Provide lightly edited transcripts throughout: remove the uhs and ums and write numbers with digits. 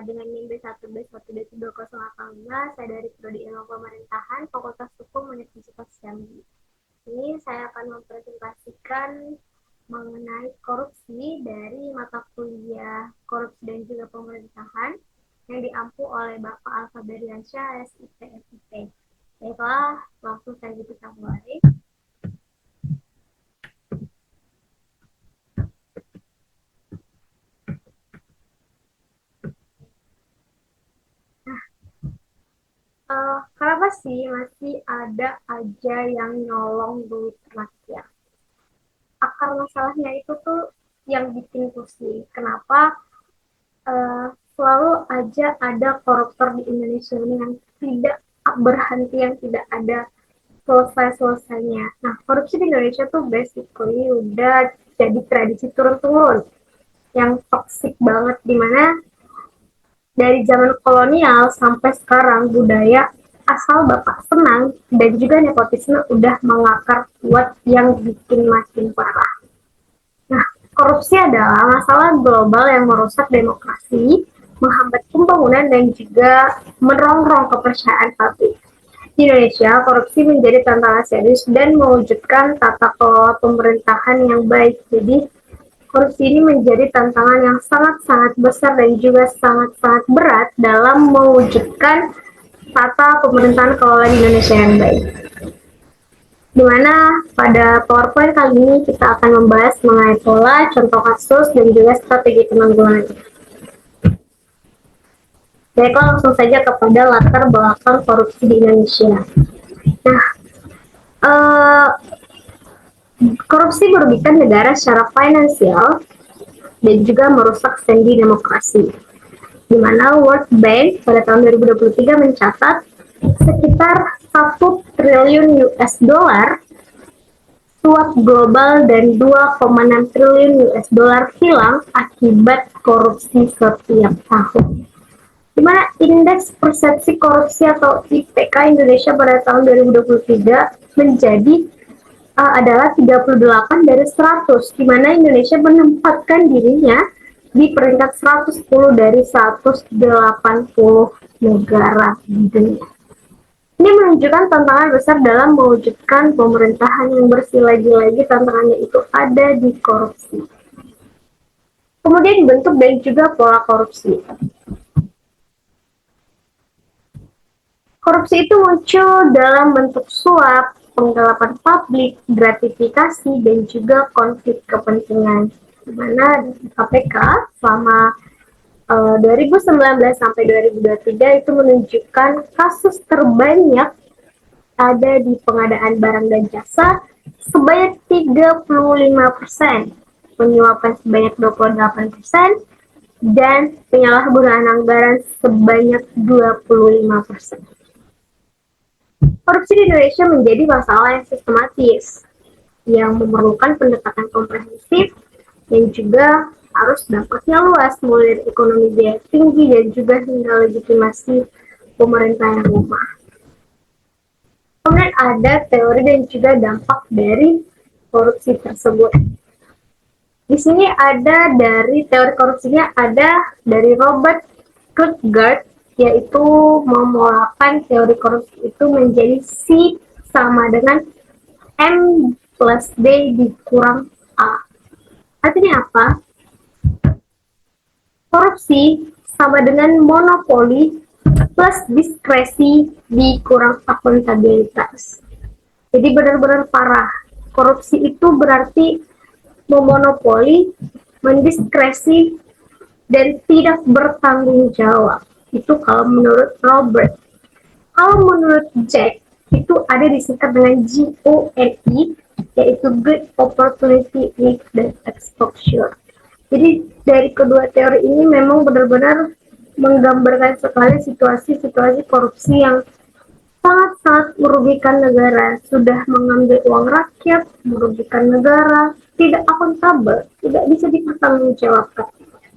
dengan NIM B1B1B2018, saya dari Prodi Ilmu Pemerintahan, Fakultas Hukum Universitas Jambi. Ini saya akan mempresentasikan mengenai korupsi dari mata kuliah Korupsi dan juga Pemerintahan yang diampu oleh Bapak Alfa Berliansyah, SIP, FIP. Baiklah, langsung saja kita mulai. Kenapa sih masih ada aja yang nyolong duit rakyat? Akar masalahnya itu tuh yang bikin pusing. Kenapa selalu aja ada koruptor di Indonesia ini yang tidak berhenti, yang tidak ada selesai-selesainya. Nah, korupsi di Indonesia tuh basically udah jadi tradisi turun-turun yang toksik banget, dimana dari zaman kolonial sampai sekarang budaya asal bapak senang dan juga nepotisme udah mengakar kuat yang bikin makin parah. Nah, korupsi adalah masalah global yang merusak demokrasi, menghambat pembangunan dan juga merongrong kepercayaan publik. Di Indonesia, korupsi menjadi tantangan serius dan mewujudkan tata kelola pemerintahan yang baik. Jadi, korupsi ini menjadi tantangan yang sangat-sangat besar dan juga sangat-sangat berat dalam mewujudkan tata pemerintahan kelola di Indonesia yang baik. Di mana pada PowerPoint kali ini kita akan membahas mengenai pola, contoh kasus, dan juga strategi penanggulangan. Baiklah, langsung saja kepada latar belakang korupsi di Indonesia. Nah, korupsi merugikan negara secara finansial dan juga merusak sendi demokrasi. Di mana World Bank pada tahun 2023 mencatat sekitar 1 triliun US dollar suap global dan 2,6 triliun US dollar hilang akibat korupsi setiap tahun. Di mana indeks persepsi korupsi atau IPK Indonesia pada tahun 2023 menjadi adalah 38 dari 100, di mana Indonesia menempatkan dirinya di peringkat 110 dari 180 negara di dunia. Ini menunjukkan tantangan besar dalam mewujudkan pemerintahan yang bersih. Lagi-lagi tantangannya itu ada di korupsi. Kemudian bentuk dan juga pola korupsi. Korupsi itu muncul dalam bentuk suap, penggelapan publik, gratifikasi, dan juga konflik kepentingan. Di mana KPK selama 2019 sampai 2023 itu menunjukkan kasus terbanyak ada di pengadaan barang dan jasa sebanyak 35%, penyuapan sebanyak 28%, dan penyalahgunaan anggaran sebanyak 25%. Korupsi di Indonesia menjadi masalah yang sistematis, yang memerlukan pendekatan komprehensif dan juga harus dampaknya luas, mulai dari ekonomi biaya tinggi dan juga hingga legitimasi pemerintah yang lemah. Kemudian ada teori dan juga dampak dari korupsi tersebut. Di sini ada dari teori korupsinya, ada dari Robert Kierkegaard, yaitu memolakan teori korupsi itu menjadi C sama dengan M plus D dikurang A. Artinya apa? Korupsi sama dengan monopoli plus diskresi dikurang akuntabilitas. Jadi benar-benar parah. Korupsi itu berarti memonopoli, mendiskresi, dan tidak bertanggung jawab. Itu kalau menurut Robert. Kalau menurut Jack, itu ada disingkat dengan GONE, yaitu Good Opportunity Risk dan Exposure. Jadi dari kedua teori ini memang benar-benar menggambarkan sekali situasi-situasi korupsi yang sangat-sangat merugikan negara, sudah mengambil uang rakyat, merugikan negara, tidak akuntabel, tidak bisa dipertanggungjawabkan.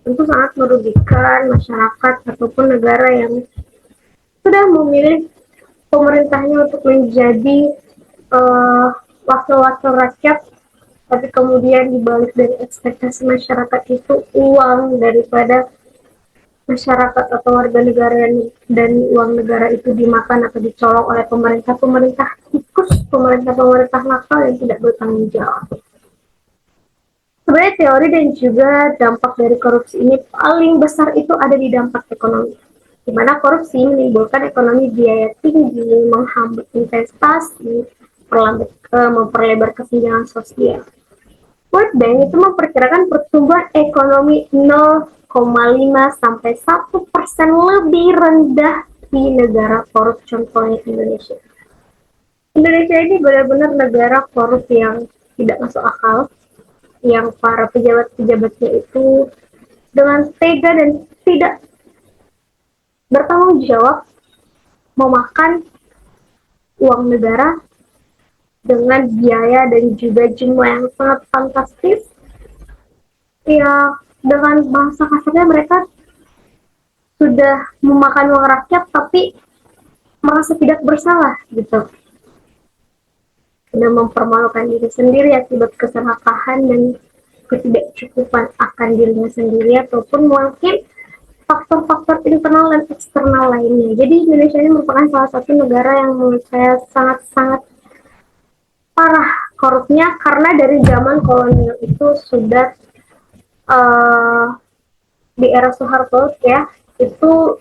Tentu sangat merugikan masyarakat ataupun negara yang sudah memilih pemerintahnya untuk menjadi wakil-wakil rakyat, tapi kemudian dibalik dari ekspektasi masyarakat itu uang daripada masyarakat atau warga negara dan uang negara itu dimakan atau dicolong oleh pemerintah tikus, pemerintah nakal yang tidak bertanggung jawab. Sebenarnya teori dan juga dampak dari korupsi ini paling besar itu ada di dampak ekonomi, di mana korupsi menimbulkan ekonomi biaya tinggi, menghambat investasi, memperlebar kesenjangan sosial. World Bank itu memperkirakan pertumbuhan ekonomi 0,5 sampai 1% lebih rendah di negara korup, contohnya Indonesia. Indonesia ini benar-benar negara korup yang tidak masuk akal, yang para pejabat-pejabatnya itu dengan tega dan tidak bertanggung jawab memakan uang negara dengan biaya dan juga jumlah yang sangat fantastis. Ya, dengan bahasa kasarnya mereka sudah memakan uang rakyat tapi merasa tidak bersalah gitu. Sudah mempermalukan diri sendiri akibat keserakahan dan ketidakcukupan akan dirinya sendiri ataupun mungkin faktor-faktor internal dan eksternal lainnya. Jadi Indonesia ini merupakan salah satu negara yang menurut saya sangat-sangat parah korupnya karena dari zaman kolonial itu sudah di era Soeharto ya, itu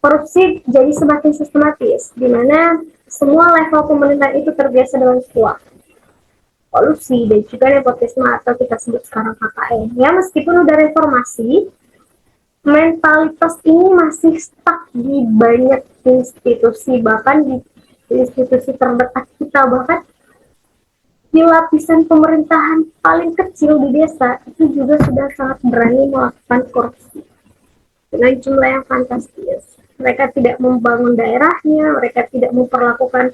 korupsi jadi semakin sistematis di mana semua level pemerintahan itu terbiasa dengan suap, kolusi dan juga nepotisme atau kita sebut sekarang KKN. Ya meskipun udah reformasi, mentalitas ini masih stuck di banyak institusi, bahkan di institusi terdekat kita, bahkan di lapisan pemerintahan paling kecil di desa itu juga sudah sangat berani melakukan korupsi dengan jumlah yang fantastis. Mereka tidak membangun daerahnya, mereka tidak memperlakukan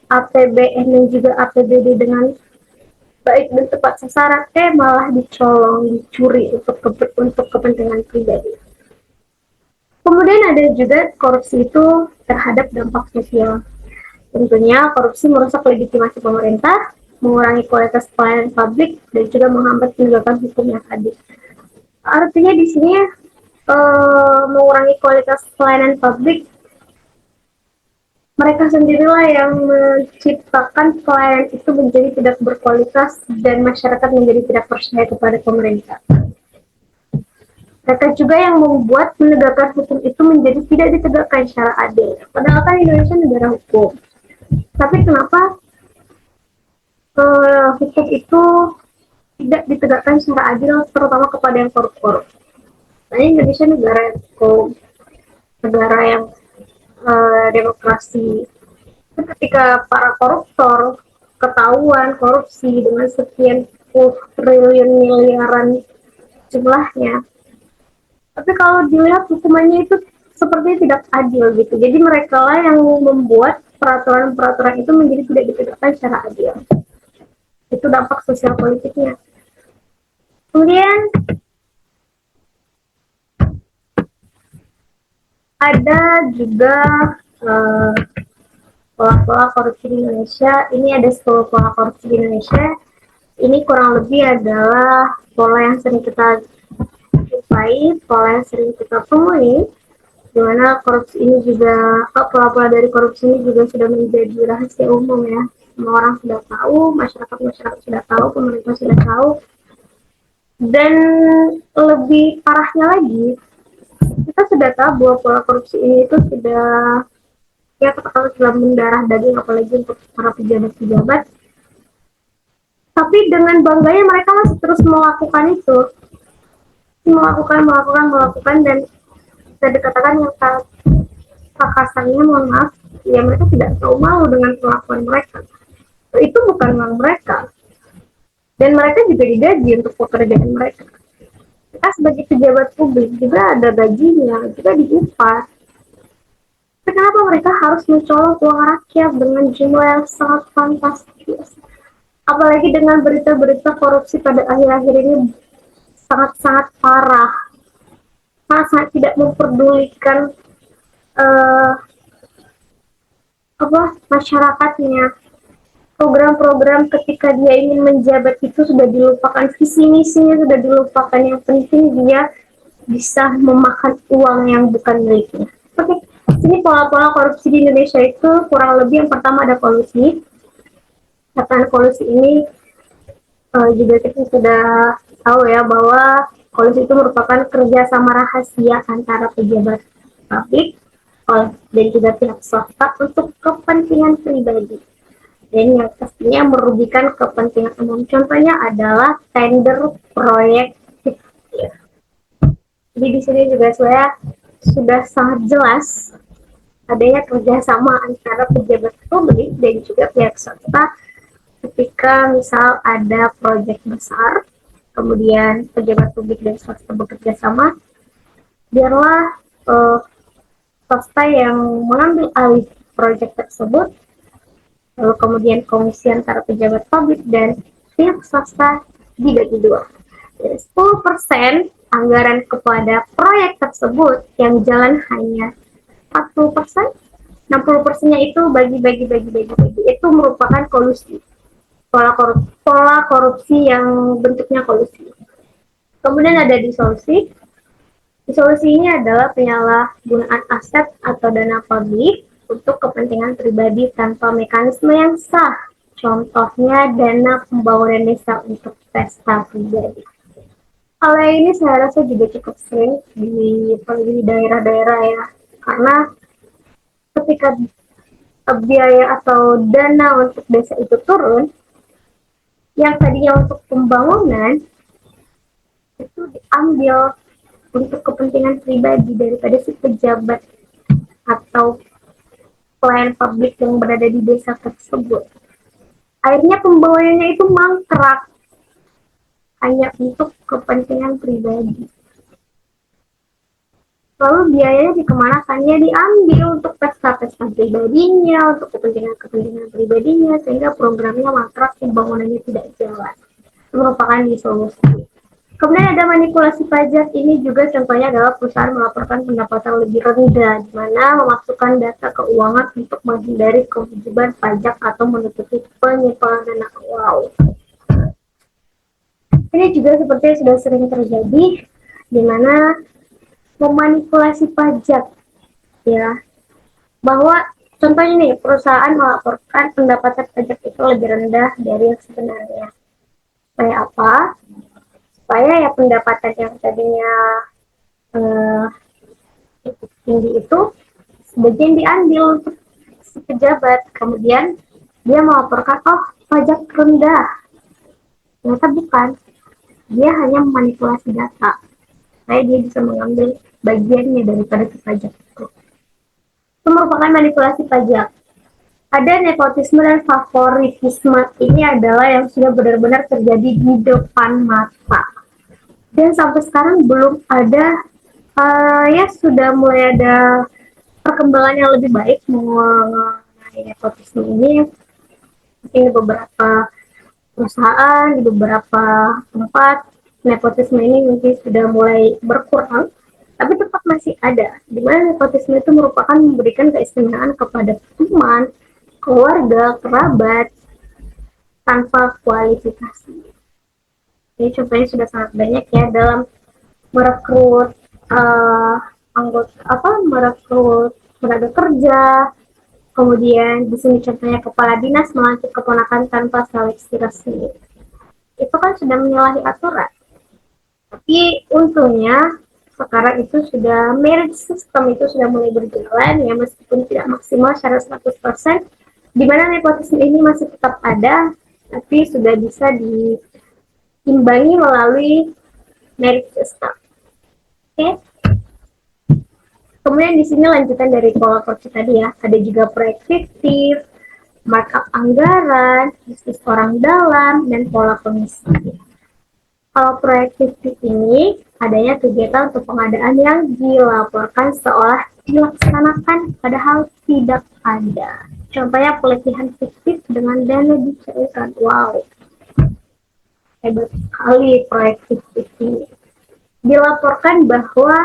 APBN dan juga APBD dengan baik dan tepat sasaran, malah dicolong, dicuri untuk kepentingan pribadi. Kemudian ada juga korupsi itu terhadap dampak sosial. Tentunya korupsi merusak legitimasi pemerintah, mengurangi kualitas pelayanan publik, dan juga menghambat penegakan hukum yang adil. Artinya di sini mengurangi kualitas pelayanan publik, mereka sendirilah yang menciptakan pelayanan itu menjadi tidak berkualitas dan masyarakat menjadi tidak percaya kepada pemerintah. Mereka juga yang membuat menegakkan hukum itu menjadi tidak ditegakkan secara adil. Padahal kan Indonesia negara hukum. Tapi kenapa hukum itu tidak ditegakkan secara adil, terutama kepada yang korup-korup? Nah, Indonesia negara yang hukum, negara yang demokrasi. Ketika para koruptor ketahuan korupsi dengan sekian triliun miliaran jumlahnya, tapi kalau dilihat hukumannya itu sepertinya tidak adil gitu. Jadi mereka lah yang membuat peraturan-peraturan itu menjadi tidak ditegakkan secara adil. Itu dampak sosial politiknya. Kemudian ada juga pola-pola korupsi di Indonesia. Ini ada 10 pola korupsi di Indonesia. Ini kurang lebih adalah pola yang sering kita jumpai, pola yang sering kita temui, di mana korupsi ini juga, pola-pola dari korupsi ini juga sudah menjadi rahasia umum ya. Semua orang sudah tahu, masyarakat sudah tahu, pemerintah sudah tahu. Dan lebih parahnya lagi, kita sudah tahu bahwa pola korupsi ini itu sudah ya katakanlah sudah mendarah daging, apalagi untuk para pejabat-pejabat. Tapi dengan bangganya mereka masih terus melakukan itu, melakukan dan bisa dikatakan yang kasarnya, mohon maaf, ya mereka tidak tahu malu dengan perlakuan mereka. Itu bukan uang mereka, dan mereka juga digaji untuk pekerjaan mereka. Kita sebagai pejabat publik juga ada gajinya, juga diupah. Kenapa mereka harus mencolong uang rakyat dengan jumlah yang sangat fantastis? Apalagi dengan berita-berita korupsi pada akhir-akhir ini sangat-sangat parah, sangat tidak memperdulikan masyarakatnya. Program-program ketika dia ingin menjabat itu sudah dilupakan, visi misinya sudah dilupakan. Yang penting dia bisa memakan uang yang bukan miliknya. Oke, sini pola-pola korupsi di Indonesia itu kurang lebih yang pertama ada kolusi. Kata kolusi ini juga kita sudah tahu ya bahwa kolusi itu merupakan kerjasama rahasia antara pejabat publik dan juga pihak swasta untuk kepentingan pribadi dan yang pastinya merugikan kepentingan umum. Contohnya adalah tender proyek fiktif. Jadi di sini juga saya sudah sangat jelas adanya kerjasama antara pejabat publik dan juga pihak swasta ketika misal ada proyek besar, kemudian pejabat publik dan swasta bekerja sama, biarlah swasta yang mengambil alih proyek tersebut, lalu kemudian komisi antara pejabat publik dan pihak swasta dibagi dua. 10% anggaran kepada proyek tersebut yang jalan hanya 40%, 60%-nya itu bagi-bagi. Itu merupakan kolusi. Pola korupsi yang bentuknya kolusi. Kemudian ada disolusi. Disolusi ini adalah penyalahgunaan aset atau dana publik untuk kepentingan pribadi tanpa mekanisme yang sah. Contohnya dana pembangunan desa untuk pesta pribadi. Hal ini saya rasa juga cukup sering di daerah-daerah ya, karena ketika biaya atau dana untuk desa itu turun, yang tadinya untuk pembangunan itu diambil untuk kepentingan pribadi daripada si pejabat atau pelayan publik yang berada di desa tersebut. Akhirnya pembangunannya itu mangkrak hanya untuk kepentingan pribadi. Lalu biayanya dikemanakan? Ya diambil untuk pesta-pesta pribadinya, untuk kepentingan pribadinya, sehingga programnya mangkrak, pembangunannya tidak jalan. Itu merupakan disolusi. Kemudian ada manipulasi pajak. Ini juga contohnya adalah perusahaan melaporkan pendapatan lebih rendah, di mana memasukkan data keuangan untuk menghindari kewajiban pajak atau menutupi penyimpanan dana. Wow. Ini juga seperti sudah sering terjadi, di mana memanipulasi pajak, ya, bahwa contohnya nih perusahaan melaporkan pendapatan pajak itu lebih rendah dari yang sebenarnya. Supaya apa? Supaya ya pendapatan yang tadinya tinggi itu sebagian diambil untuk si pejabat, kemudian dia melaporkan pajak rendah, ternyata bukan, dia hanya memanipulasi data supaya dia bisa mengambil bagiannya daripada pajak itu merupakan manipulasi pajak. Ada nepotisme dan favoritisme, ini adalah yang sudah benar-benar terjadi di depan mata. Dan sampai sekarang belum ada, ya sudah mulai ada perkembangan yang lebih baik mengenai nepotisme ini. Mungkin di beberapa perusahaan, di beberapa tempat, nepotisme ini mungkin sudah mulai berkurang, tapi tetap masih ada, di mana nepotisme itu merupakan memberikan keistimewaan kepada teman, keluarga, kerabat, tanpa kualifikasi. Ini contohnya sudah sangat banyak ya dalam merekrut merekrut tenaga kerja. Kemudian di sini contohnya kepala dinas melantik keponakan tanpa seleksi resmi. Itu kan sudah menyalahi aturan. Tapi untungnya sekarang itu sudah merit system itu sudah mulai berjalan ya, meskipun tidak maksimal secara 100%, di mana nepotisme ini masih tetap ada, tapi sudah bisa diimbangi melalui merit system. Oke. Kemudian di sini lanjutan dari pola korupsi tadi ya, ada juga proyek fiktif, markup anggaran, bisnis orang dalam, dan pola komisi. Kalau proyek fiktif ini adanya kegiatan untuk pengadaan yang dilaporkan seolah dilaksanakan padahal tidak ada. Contohnya pelatihan fiktif dengan dana dicairkan. Wow, hebat sekali proyek fiktif ini. Dilaporkan bahwa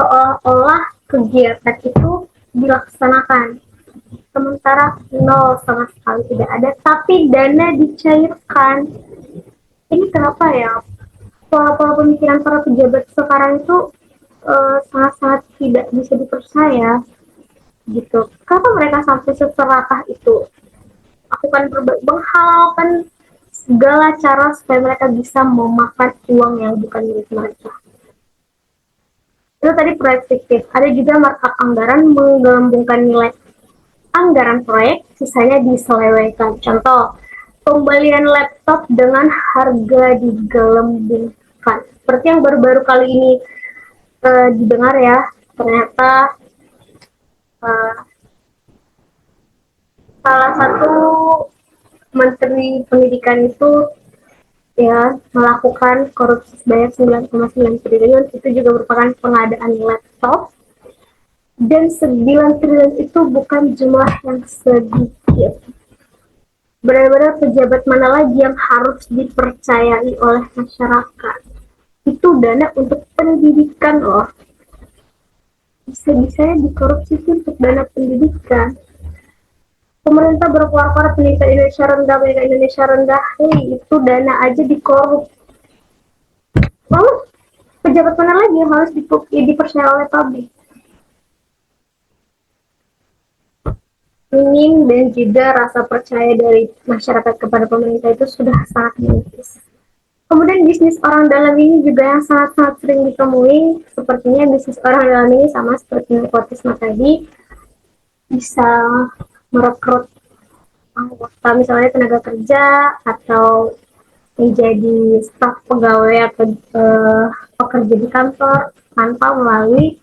seolah-olah kegiatan itu dilaksanakan, sementara nol sama sekali tidak ada, tapi dana dicairkan. Ini kenapa ya? pola-pola pemikiran para pejabat sekarang itu sangat-sangat tidak bisa dipercaya gitu. Kenapa mereka sampai seserakah itu? Aku kan menghalalkan segala cara supaya mereka bisa memakan uang yang bukan milik mereka. Itu tadi proyek fiktif. Ada juga markup anggaran menggelembungkan nilai anggaran proyek, sisanya diselewengkan. Contoh, pembelian laptop dengan harga digelembungkan. Seperti yang baru-baru kali ini didengar ya, ternyata uh, salah satu menteri pendidikan itu ya melakukan korupsi sebanyak 9,9 triliun. Itu juga merupakan pengadaan laptop, dan 9 triliun itu bukan jumlah yang sedikit. Benar-benar pejabat mana lagi yang harus dipercayai oleh masyarakat? Itu dana untuk pendidikan loh. Bisa-bisanya dikorupsi untuk dana pendidikan. Pemerintah berkuar-kuar pendidikan Indonesia rendah, hei itu dana aja dikorup. Lalu pejabat mana lagi yang harus dipercaya oleh publik? Minim dan juga rasa percaya dari masyarakat kepada pemerintah itu sudah sangat menipis. Kemudian bisnis orang dalam ini juga yang sangat-sangat sering ditemui, sepertinya bisnis orang dalam ini sama seperti nepotisme tadi, bisa merekrut anggota misalnya tenaga kerja atau menjadi staf pegawai atau pekerja di kantor tanpa melalui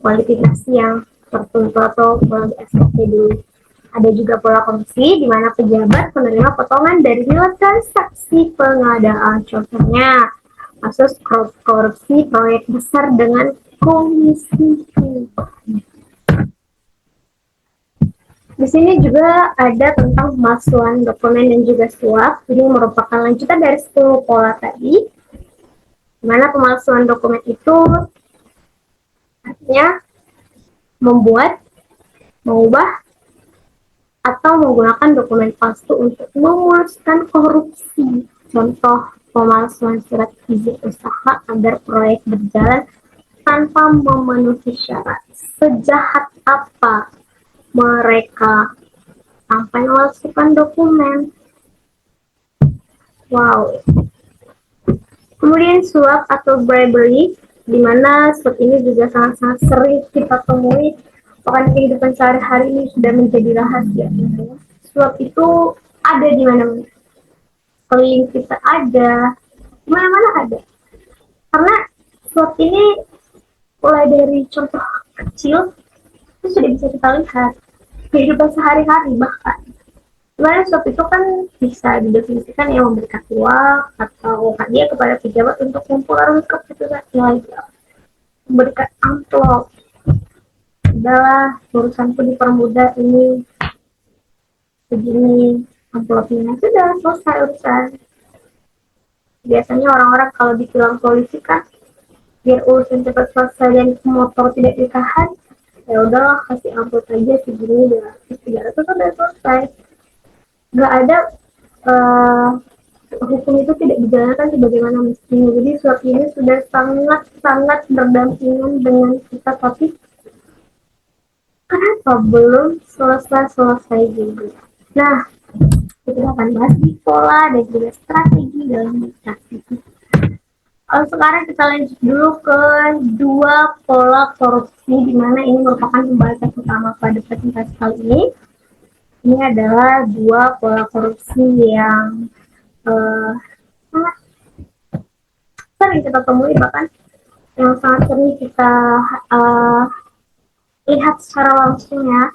kualifikasi yang tertentu atau melalui SKP dulu. Ada juga pola korupsi di mana pejabat menerima potongan dari nilai transaksi pengadaan. Contohnya, kasus korupsi proyek besar dengan komisi. Di sini juga ada tentang pemalsuan dokumen dan juga suap. Ini merupakan lanjutan dari 10 pola tadi. Di mana pemalsuan dokumen itu artinya membuat, mengubah, atau menggunakan dokumen palsu untuk memuluskan korupsi. Contoh, pemalsuan surat izin usaha agar proyek berjalan tanpa memenuhi syarat. Sejahat apa mereka sampai memalsukan dokumen? Wow. Kemudian suap atau bribery, di mana suap ini juga sangat-sangat sering kita temui, bahkan kehidupan sehari-hari ini sudah menjadi rahasia. Suap itu ada di mana-mana, keliling kita ada, di mana-mana ada. Karena suap ini mulai dari contoh kecil itu sudah bisa kita lihat kehidupan sehari-hari, bahkan dimana suap itu kan bisa didefinisikan yang memberikan uang atau hadiah kepada pejabat untuk mempengaruhi keputusan ilegal, memberikan amplop, adalah urusanku dipermudah ini begini amplopnya, sudah selesai urusan. Biasanya orang-orang kalau ditilang polisi kan biar urusan cepat selesai dan motor tidak ditahan, ya udahlah kasih amplop aja segini 200 300 udah selesai. Nggak ada hukum itu tidak dijalankan sebagaimana mestinya. Jadi suap ini sudah sangat-sangat berdampingan dengan kita, tapi kenapa belum selesai juga? Nah, kita akan bahas di pola dan juga strategi dalam strategi. Sekarang kita lanjut dulu ke dua pola korupsi, di mana ini merupakan pembahasan utama pada presentasi kali ini. Ini adalah dua pola korupsi yang sangat sering kita temui, bahkan yang sangat sering kita lihat secara langsung ya.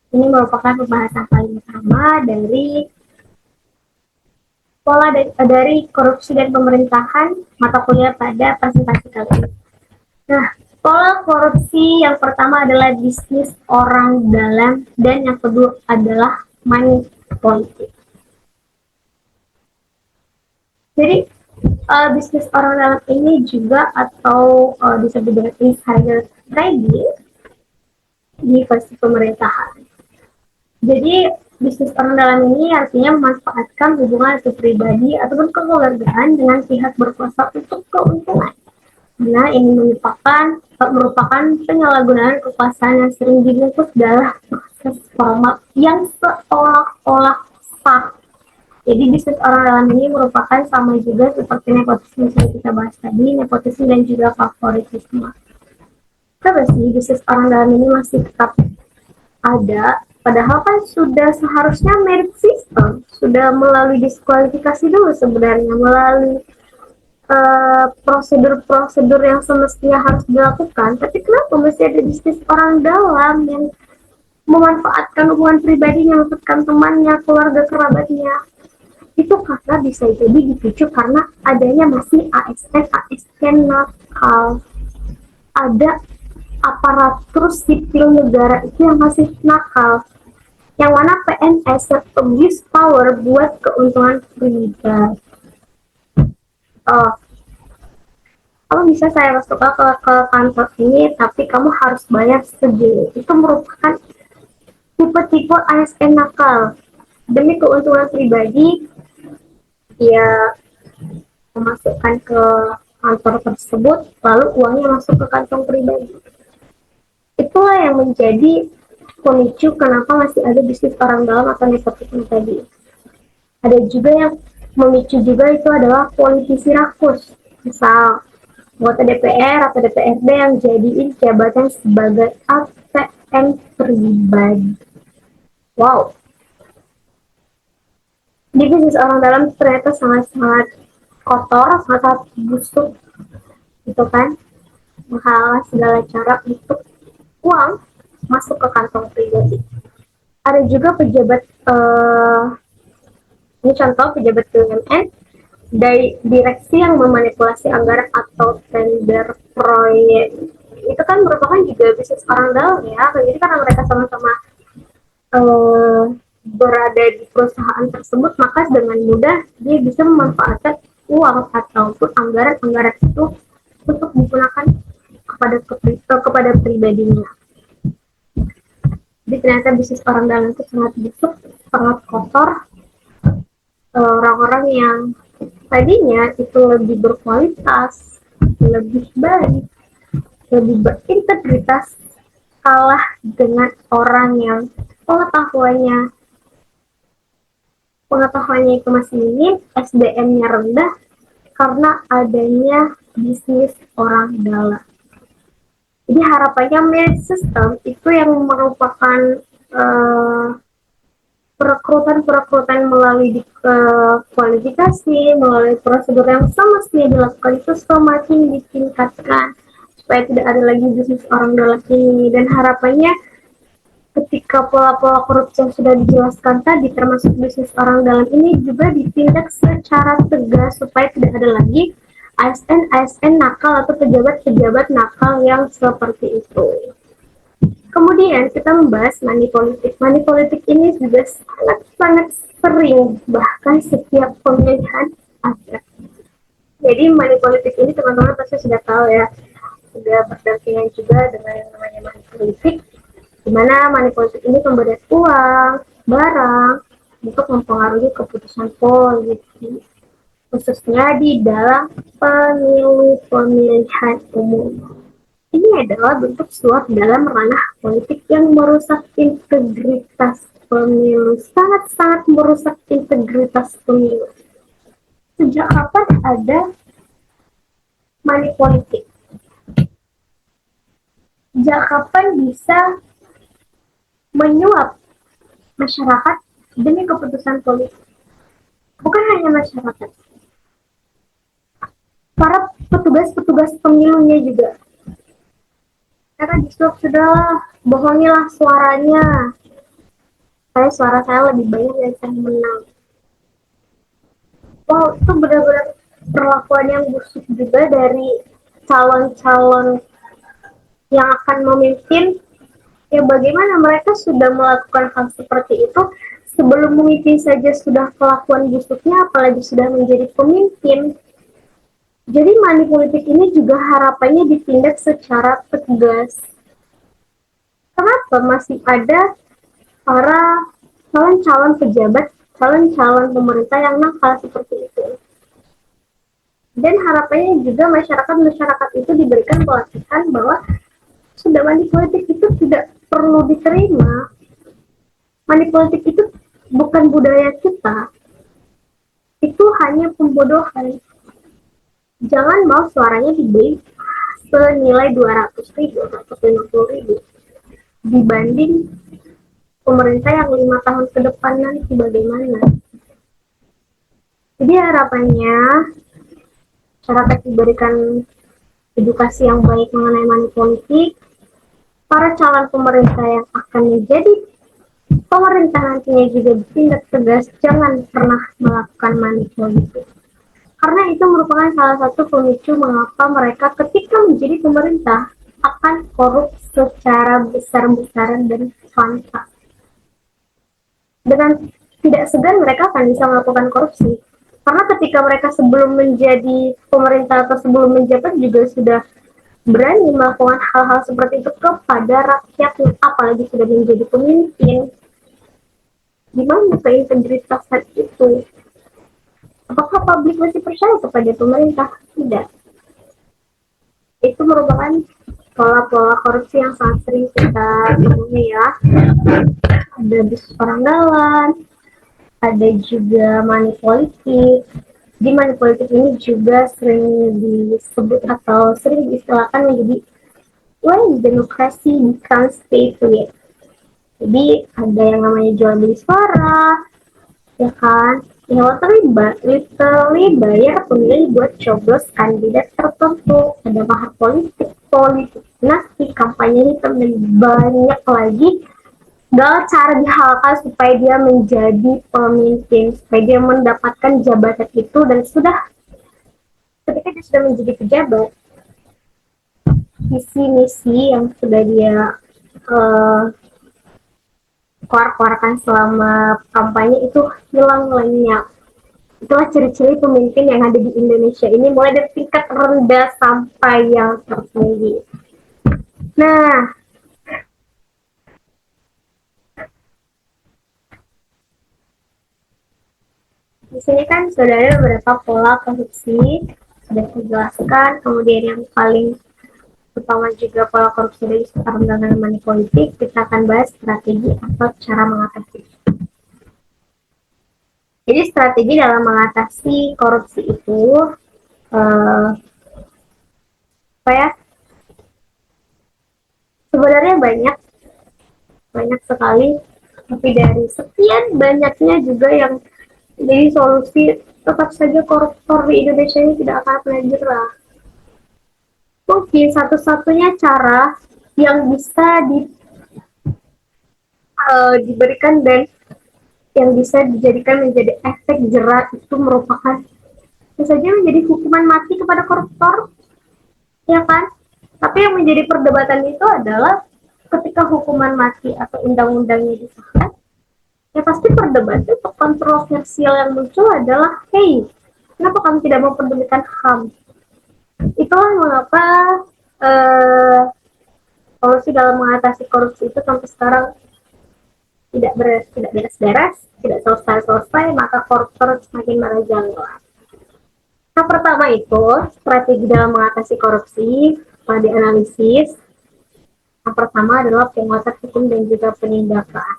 Ini merupakan pembahasan paling utama dari pola dari korupsi dan pemerintahan mata kuliah pada presentasi kali ini. Nah, pola korupsi yang pertama adalah bisnis orang dalam, dan yang kedua adalah money politik. Jadi bisnis orang dalam ini juga atau disebut dengan insider trading di versi pemerintahan. Jadi Bisnis orang dalam ini artinya memanfaatkan hubungan itu pribadi ataupun kekeluargaan dengan pihak berkuasa untuk keuntungan. Nah, ini merupakan penyalahgunaan kekuasaan yang sering dibungkus dalam proses formal yang seolah-olah sah. Jadi bisnis orang dalam ini merupakan sama juga seperti nepotisme yang kita bahas tadi, nepotisme dan juga favoritisme. Terus sih bisnis orang dalam ini masih tetap ada, padahal kan sudah seharusnya merit system, sudah melalui diskualifikasi dulu sebenarnya, melalui prosedur-prosedur yang semestinya harus dilakukan, tapi kenapa masih ada bisnis orang dalam yang memanfaatkan hubungan pribadinya, memanfaatkan temannya, keluarga kerabatnya? Itu karena bisa jadi dipicu karena adanya masih ASN nakal, ada aparatur sipil negara itu yang masih nakal, yang mana PNS yang abuse power buat keuntungan pribadi. Kamu bisa saya masuk ke kantor ini, tapi kamu harus bayar segini. Itu merupakan tipe-tipe ASN nakal. Demi keuntungan pribadi, dia memasukkan ke kantor tersebut, lalu uangnya masuk ke kantong pribadi. Itulah yang menjadi pemicu kenapa masih ada bisnis orang dalam atau nepotisme tadi. Ada juga yang memicu juga itu adalah politisi rakus. Misal, anggota DPR atau DPRD yang jadiin jabatan sebagai ATM pribadi. Wow. Di bisnis orang dalam ternyata sangat-sangat kotor, sangat-sangat busuk. Gitu kan. Menghalang segala cara untuk uang masuk ke kantong pribadi. Ada juga pejabat ini contoh pejabat BUMN dari direksi yang memanipulasi anggaran atau tender proyek. Itu kan merupakan juga bisnis orang dalam ya. Jadi karena mereka sama-sama berada di perusahaan tersebut, maka dengan mudah dia bisa memanfaatkan uang ataupun anggaran itu untuk digunakan kepada pribadinya. Jadi ternyata bisnis orang dalam itu sangat busuk, sangat kotor. Orang-orang yang tadinya itu lebih berkualitas, lebih baik, lebih berintegritas, kalah dengan orang yang pengetahuannya itu masih minim, SDM-nya rendah karena adanya bisnis orang dalam. Jadi harapannya merit system itu yang merupakan perekrutan melalui kualifikasi, melalui prosedur yang semestinya dilakukan itu semakin ditingkatkan supaya tidak ada lagi bisnis orang dalam ini. Dan harapannya ketika pola-pola korupsi yang sudah dijelaskan tadi termasuk bisnis orang dalam ini juga ditindak secara tegas supaya tidak ada lagi ASN nakal atau pejabat-pejabat nakal yang seperti itu. Kemudian kita membahas money politik. Money politik ini juga sangat-sangat sering, bahkan setiap pemilihan ada. Jadi money politik ini teman-teman pasti sudah tahu ya, sudah berdampingan juga dengan yang namanya money politik, di mana money politik ini pemberian uang, barang untuk mempengaruhi keputusan politik, khususnya di dalam pemilihan umum. Ini adalah bentuk suap dalam ranah politik yang merusak integritas pemilu, sangat-sangat merusak integritas pemilu. Sejak kapan ada money politik? Sejak kapan bisa menyuap masyarakat demi keputusan politik? Bukan hanya masyarakat, para petugas-petugas pemilunya juga. Karena disuap sudah, bohongilah suaranya. Suara saya lebih banyak dan saya menang. Wow, itu benar-benar perlakuan yang busuk juga dari calon-calon yang akan memimpin. Ya bagaimana mereka sudah melakukan hal seperti itu sebelum memimpin saja sudah kelakuan busuknya, apalagi sudah menjadi pemimpin. Jadi money politik ini juga harapannya ditindak secara tegas. Kenapa masih ada para calon-calon pejabat, calon-calon pemerintah yang nakal seperti itu. Dan harapannya juga masyarakat itu diberikan pelatihan bahwa sudah money politik itu tidak perlu diterima. Money politik itu bukan budaya kita, itu hanya pembodohan. Jangan mau suaranya dibeli senilai 200.000 atau 50.000 dibanding pemerintah yang 5 tahun ke depan nanti bagaimana. Jadi harapannya masyarakat diberikan edukasi yang baik mengenai money politik. Para calon pemerintah yang akan menjadi pemerintah nantinya juga bertindak tegas, jangan pernah melakukan money politik. Karena itu merupakan salah satu pemicu mengapa mereka ketika menjadi pemerintah akan korup secara besar-besaran dan fantas. Dengan tidak segan mereka akan bisa melakukan korupsi. Karena ketika mereka sebelum menjadi pemerintah atau sebelum menjabat juga sudah berani melakukan hal-hal seperti itu kepada rakyatnya, apalagi sudah menjadi pemimpin. Gimana keintegritasan itu? Apakah publik masih percaya kepada pemerintah? Tidak. Itu merupakan pola-pola korupsi yang sangat sering kita temui ya. Ada bisnis peranggalan, ada juga money politik. Di money politik ini juga sering disebut atau sering diistilahkan menjadi when demokrasi becomes pay to win. Jadi ada yang namanya jual beli suara, ya kan? Yang literally bayar pemilih buat coblos kandidat tertentu. Ada mahar politik, nasi, kampanye hitam, dan banyak lagi segala cara dihalalkan supaya dia menjadi pemimpin, supaya dia mendapatkan jabatan itu. Dan ketika dia sudah menjadi pejabat, visi misi yang sudah dia keluarkan selama kampanye itu hilang lenyap. Itulah ciri-ciri pemimpin yang ada di Indonesia ini, mulai dari tingkat rendah sampai yang tertinggi. Nah, di sini kan sudah ada beberapa pola korupsi sudah dijelaskan. Kemudian yang paling utama juga pola korupsi dari perundangan money politik. Kita akan bahas strategi atau cara mengatasi. Jadi strategi dalam mengatasi korupsi itu sebenarnya banyak sekali, tapi dari sekian banyaknya juga yang jadi solusi, tetap saja koruptor di Indonesia ini tidak akan pernah jerah. Mungkin satu-satunya cara yang bisa diberikan dan yang bisa dijadikan menjadi efek jerah itu merupakan saja menjadi hukuman mati kepada koruptor, ya kan? Tapi yang menjadi perdebatan itu adalah ketika hukuman mati atau undang-undangnya disahkan, ya pasti perdebatan atau kontroversial yang muncul adalah, hey, kenapa kamu tidak mempedulikan HAM? Itulah mengapa solusi dalam mengatasi korupsi itu sampai sekarang tidak beres-beres, tidak selesai-selesai, maka koruptor semakin merajalela. Nah, pertama itu strategi dalam mengatasi korupsi setelah dianalisis. Yang pertama adalah penguatan hukum dan juga penindakan.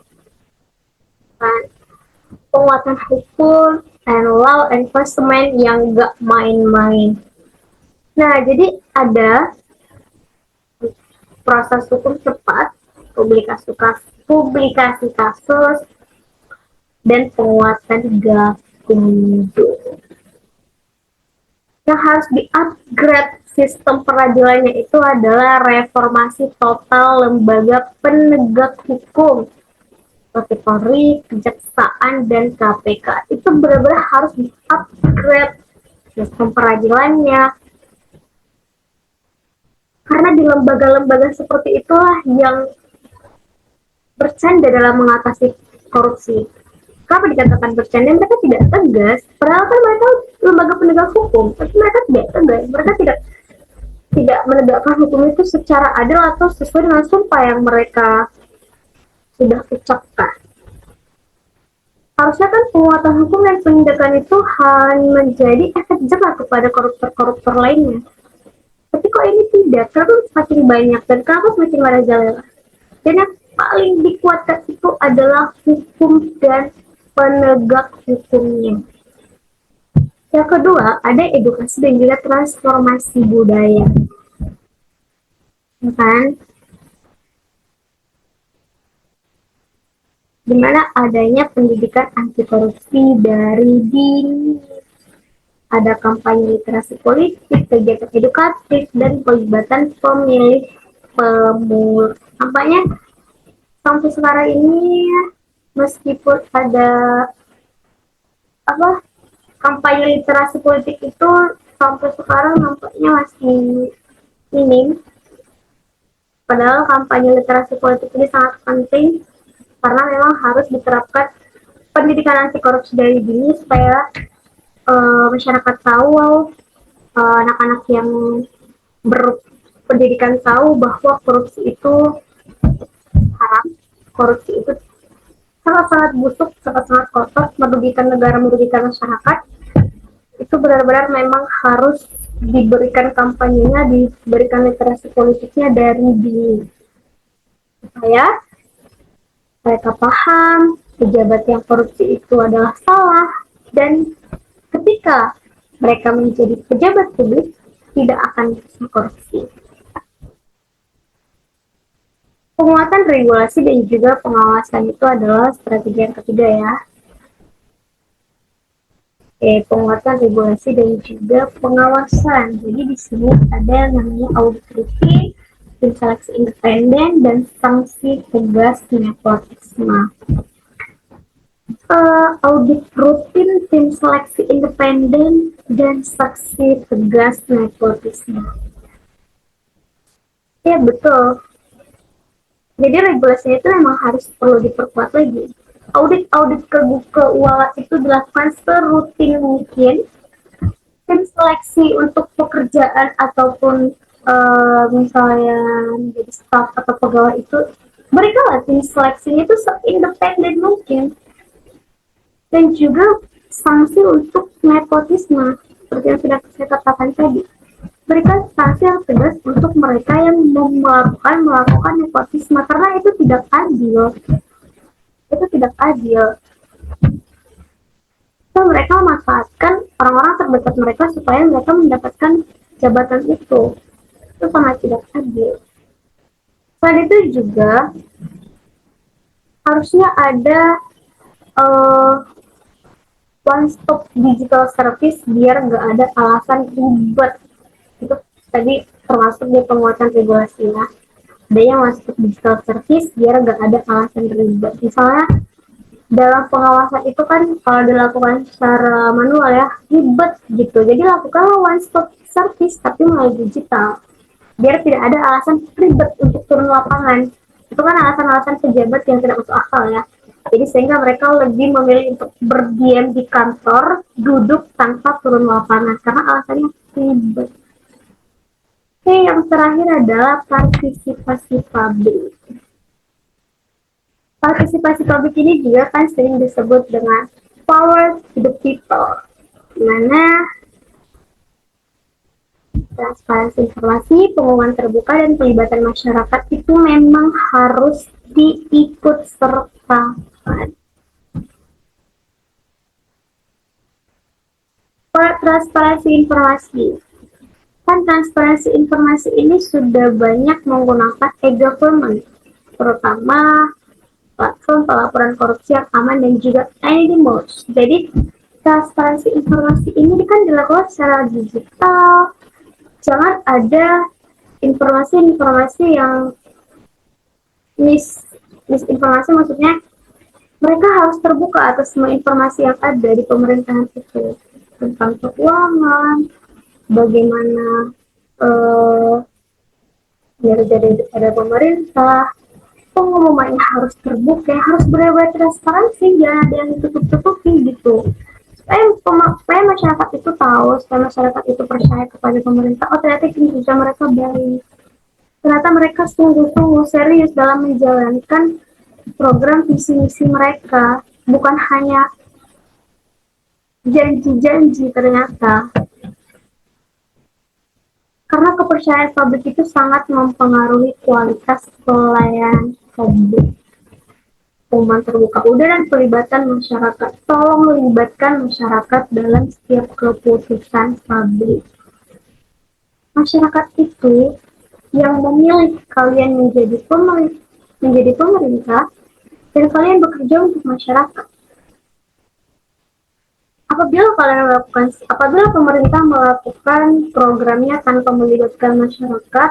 Penguatan hukum and law enforcement yang gak main-main. Nah, jadi ada proses hukum cepat, publikasi kasus, dan penguatan gakumdu. Yang harus di-upgrade sistem peradilannya itu adalah reformasi total lembaga penegak hukum seperti Polri, Kejaksaan, dan KPK. Itu benar-benar harus di-upgrade sistem peradilannya. Karena di lembaga-lembaga seperti itulah yang bercanda dalam mengatasi korupsi. Kenapa dikatakan bercanda? Mereka tidak tegas, padahal kan mereka lembaga penegak hukum, tapi mereka tidak tegas. Mereka tidak menegakkan hukum itu secara adil atau sesuai dengan sumpah yang mereka sudah ucapkan. Harusnya kan penguatan hukum dan penindakan itu hanya menjadi efek jerah kepada koruptor-koruptor lainnya. Tapi kok ini tidak, kenapa semakin banyak dan kenapa semakin merajalela? Dan yang paling dikuatkan itu adalah hukum dan penegak hukumnya. Yang kedua, ada edukasi dan juga transformasi budaya. Ya kan? Di mana adanya pendidikan anti korupsi dari dini. Ada kampanye literasi politik, kegiatan edukatif, dan pelibatan pemilih pemula. Nampaknya sampai sekarang ini, meskipun ada apa kampanye literasi politik itu sampai sekarang nampaknya masih minim. Padahal kampanye literasi politik ini sangat penting karena memang harus diterapkan pendidikan anti korupsi dari dini supaya masyarakat tahu, anak-anak yang berpendidikan tahu bahwa korupsi itu haram, korupsi itu sangat-sangat busuk, sangat-sangat kotor, merugikan negara, merugikan masyarakat. Itu benar-benar memang harus diberikan kampanyenya, diberikan literasi politiknya dari dini. Supaya mereka paham pejabat yang korupsi itu adalah salah, dan ketika mereka menjadi pejabat publik tidak akan bisa korupsi. Penguatan regulasi dan juga pengawasan itu adalah strategi yang ketiga ya. Penguatan regulasi dan juga pengawasan. Jadi di sini ada namanya audit rutin, tim seleksi independen, dan sanksi tegas nepotisme. Audit rutin, tim seleksi independen, dan sanksi tegas nepotisme. Ya betul. Jadi regulasinya itu memang harus perlu diperkuat lagi. Audit keuangan itu dilakukan serutin mungkin. Tim seleksi untuk pekerjaan ataupun misalnya menjadi staff atau pegawai itu, berikanlah tim seleksinya itu se-independen mungkin. Dan juga sanksi untuk nepotisme seperti yang sudah saya katakan tadi. Berikan sanksi yang tegas untuk mereka yang melakukan nepotisme karena itu tidak adil. Itu tidak adil. So, mereka memanfaatkan orang-orang terdekat mereka supaya mereka mendapatkan jabatan itu. Itu sangat tidak adil. Selain itu juga harusnya ada one stop digital service biar nggak ada alasan ribet. Itu tadi termasuk di penguatan regulasi ya. Ada yang masuk digital service biar nggak ada alasan ribet. Misalnya dalam pengawasan itu kan kalau dilakukan secara manual ya ribet gitu. Jadi lakukanlah one stop service tapi melalui digital biar tidak ada alasan ribet untuk turun lapangan. Itu kan alasan-alasan pejabat yang tidak masuk akal ya. Jadi sehingga mereka lebih memilih untuk berdiam di kantor, duduk tanpa turun lapangan karena alasannya ribet. Oke, yang terakhir adalah partisipasi publik. Partisipasi publik ini juga kan sering disebut dengan power to the people, di mana transparansi informasi, pengumuman terbuka, dan pelibatan masyarakat itu memang harus diikut sertakan. Transparansi informasi. Kan transparansi informasi ini sudah banyak menggunakan e-government, terutama platform pelaporan korupsi yang aman dan juga anonymous. Jadi transparansi informasi ini kan dilakukan secara digital. Jangan ada informasi-informasi yang misinformasi, maksudnya mereka harus terbuka atas semua informasi yang ada di pemerintahan itu tentang keuangan, bagaimana kinerja ada pemerintah. Pengumumannya harus terbuka, harus benar-benar transparansi, jangan ada yang ditutup-tutupi gitu. Supaya masyarakat itu tahu, supaya masyarakat itu percaya kepada pemerintah. Oh ternyata kinerja mereka baik. Ternyata mereka sungguh-sungguh serius dalam menjalankan program visi misi mereka. bukan hanya janji-janji ternyata. Karena kepercayaan publik itu sangat mempengaruhi kualitas pelayanan publik. Pengumuman terbuka udah dan pelibatan masyarakat. Tolong libatkan masyarakat dalam setiap keputusan publik. Masyarakat itu yang memilih kalian menjadi pemerintah dan kalian bekerja untuk masyarakat. Apabila pemerintah melakukan programnya tanpa melibatkan masyarakat,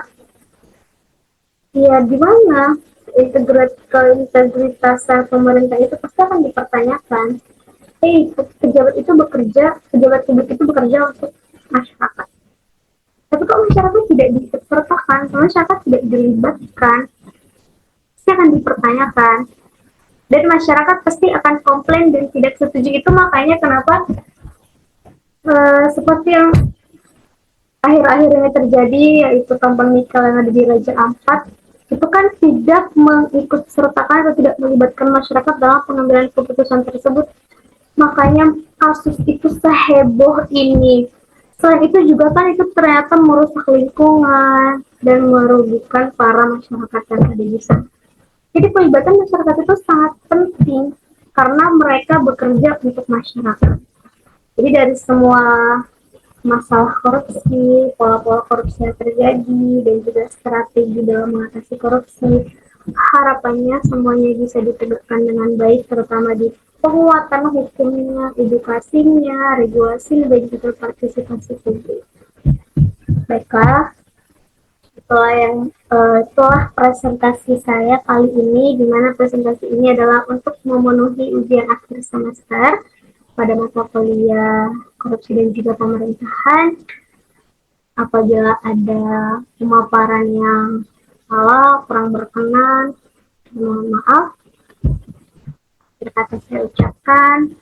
ya gimana keintegritasan pemerintah itu pasti akan dipertanyakan. Pejabat publik itu bekerja untuk masyarakat. Tapi kok masyarakat tidak disertakan, masyarakat tidak dilibatkan, pasti akan dipertanyakan. Dan masyarakat pasti akan komplain dan tidak setuju. Itu makanya kenapa seperti yang akhir-akhir ini terjadi, yaitu tampang nikel yang ada di Raja Ampat, itu kan tidak mengikut sertakan atau tidak melibatkan masyarakat dalam pengambilan keputusan tersebut. Makanya kasus itu seheboh ini. Selain itu juga kan itu ternyata merusak lingkungan dan merugikan para masyarakat yang ada di sana. Jadi pelibatan masyarakat itu sangat penting karena mereka bekerja untuk masyarakat. Jadi dari semua masalah korupsi, pola-pola korupsi yang terjadi, dan juga strategi dalam mengatasi korupsi, harapannya semuanya bisa ditegakkan dengan baik, terutama di penguatan hukumnya, edukasinya, regulasi, dan juga partisipasi publik. Baiklah, setelah presentasi saya kali ini, di mana presentasi ini adalah untuk memenuhi ujian akhir semester pada mata kuliah korupsi dan juga pemerintahan. Apabila ada pemaparan yang salah, kurang berkenan, mohon maaf. Akhir kata saya ucapkan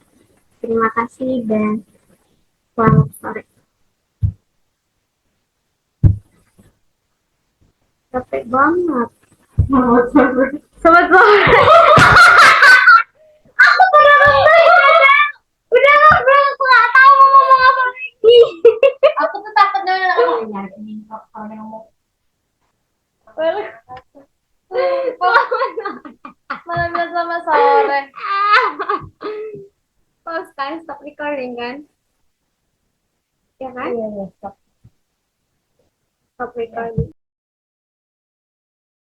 terima kasih dan selamat sore. Capek banget. Selamat sore. Aku udah aku nggak tahu mau ngomong apa lagi. Aku tuh takut kalau ngomong. Malam sama sore. Oh, sekarang stop recording kan? Ya kan? Iya, stop recording.